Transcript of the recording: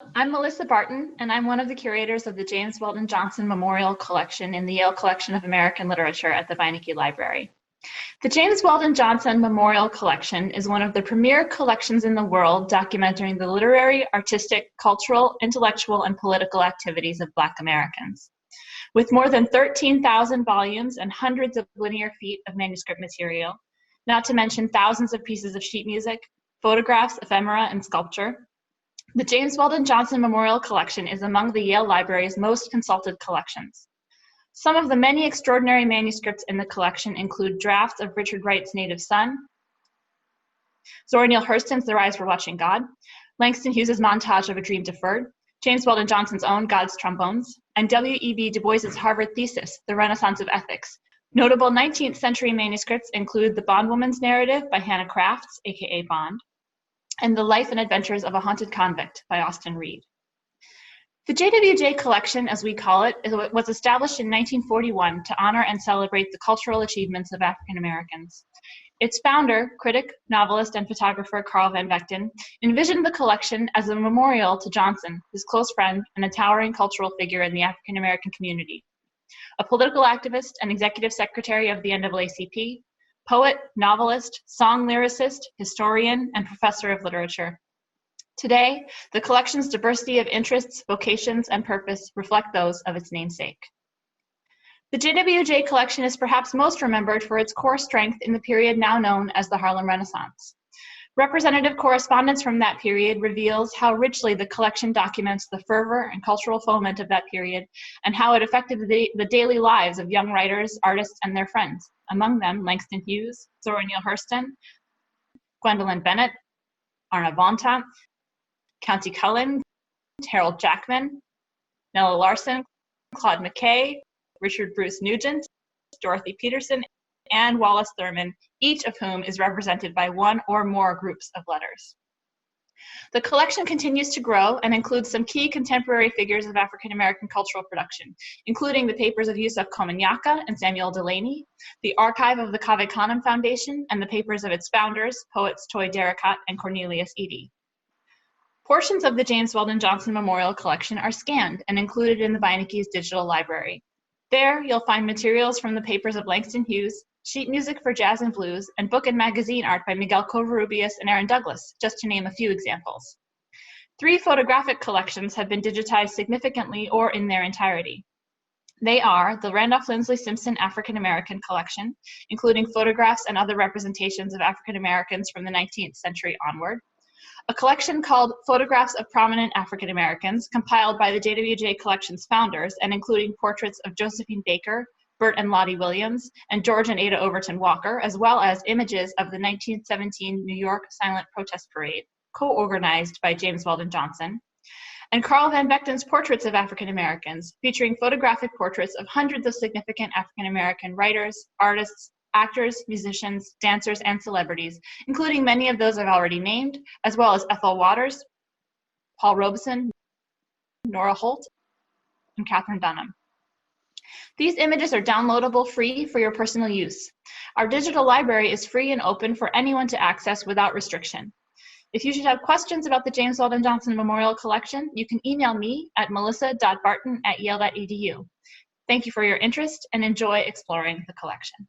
I'm Melissa Barton, and I'm one of the curators of the James Weldon Johnson Memorial Collection in the Yale Collection of American Literature at the Beinecke Library. The James Weldon Johnson Memorial Collection is one of the premier collections in the world documenting the literary, artistic, cultural, intellectual, and political activities of Black Americans. With more than 13,000 volumes and hundreds of linear feet of manuscript material, not to mention thousands of pieces of sheet music, photographs, ephemera, and sculpture, the James Weldon Johnson Memorial Collection is among the Yale Library's most consulted collections. Some of the many extraordinary manuscripts in the collection include drafts of Richard Wright's Native Son, Zora Neale Hurston's The Rise for Watching God, Langston Hughes's Montage of a Dream Deferred, James Weldon Johnson's own God's Trombones, and W.E.B. Du Bois's Harvard thesis, The Renaissance of Ethics. Notable 19th century manuscripts include The Bondwoman's Narrative by Hannah Crafts, aka Bond, and The Life and Adventures of a Haunted Convict by Austin Reed. The JWJ collection, as we call it, was established in 1941 to honor and celebrate the cultural achievements of African Americans. Its founder, critic, novelist, and photographer Carl Van Vechten envisioned the collection as a memorial to Johnson, his close friend and a towering cultural figure in the African American community, a political activist and executive secretary of the NAACP, poet, novelist, song lyricist, historian, and professor of literature. Today, the collection's diversity of interests, vocations, and purpose reflect those of its namesake. The JWJ collection is perhaps most remembered for its core strength in the period now known as the Harlem Renaissance. Representative correspondence from that period reveals how richly the collection documents the fervor and cultural foment of that period and how it affected the daily lives of young writers, artists, and their friends, among them Langston Hughes, Zora Neale Hurston, Gwendolyn Bennett, Arna Bontemps, Countee Cullen, Harold Jackman, Nella Larson, Claude McKay, Richard Bruce Nugent, Dorothy Peterson, and Wallace Thurman, each of whom is represented by one or more groups of letters. The collection continues to grow and includes some key contemporary figures of African American cultural production, including the papers of Yusuf Komunyakaa and Samuel Delaney, the archive of the Cave Canem Foundation, and the papers of its founders, poets Toy Derricotte and Cornelius Eady. Portions of the James Weldon Johnson Memorial Collection are scanned and included in the Beinecke's digital library. There, you'll find materials from the papers of Langston Hughes, sheet music for jazz and blues, and book and magazine art by Miguel Covarrubias and Aaron Douglas, just to name a few examples. 3 photographic collections have been digitized significantly or in their entirety. They are the Randolph Lindsley Simpson African American Collection, including photographs and other representations of African Americans from the 19th century onward, a collection called Photographs of Prominent African Americans, compiled by the JWJ Collection's founders and including portraits of Josephine Baker, Bert and Lottie Williams, and George and Ada Overton Walker, as well as images of the 1917 New York Silent Protest Parade, co-organized by James Weldon Johnson, and Carl Van Vechten's Portraits of African Americans, featuring photographic portraits of hundreds of significant African American writers, artists, actors, musicians, dancers, and celebrities, including many of those I've already named, as well as Ethel Waters, Paul Robeson, Nora Holt, and Katherine Dunham. These images are downloadable free for your personal use. Our digital library is free and open for anyone to access without restriction. If you should have questions about the James Weldon Johnson Memorial Collection, you can email me at melissa.barton@yale.edu. Thank you for your interest and enjoy exploring the collection.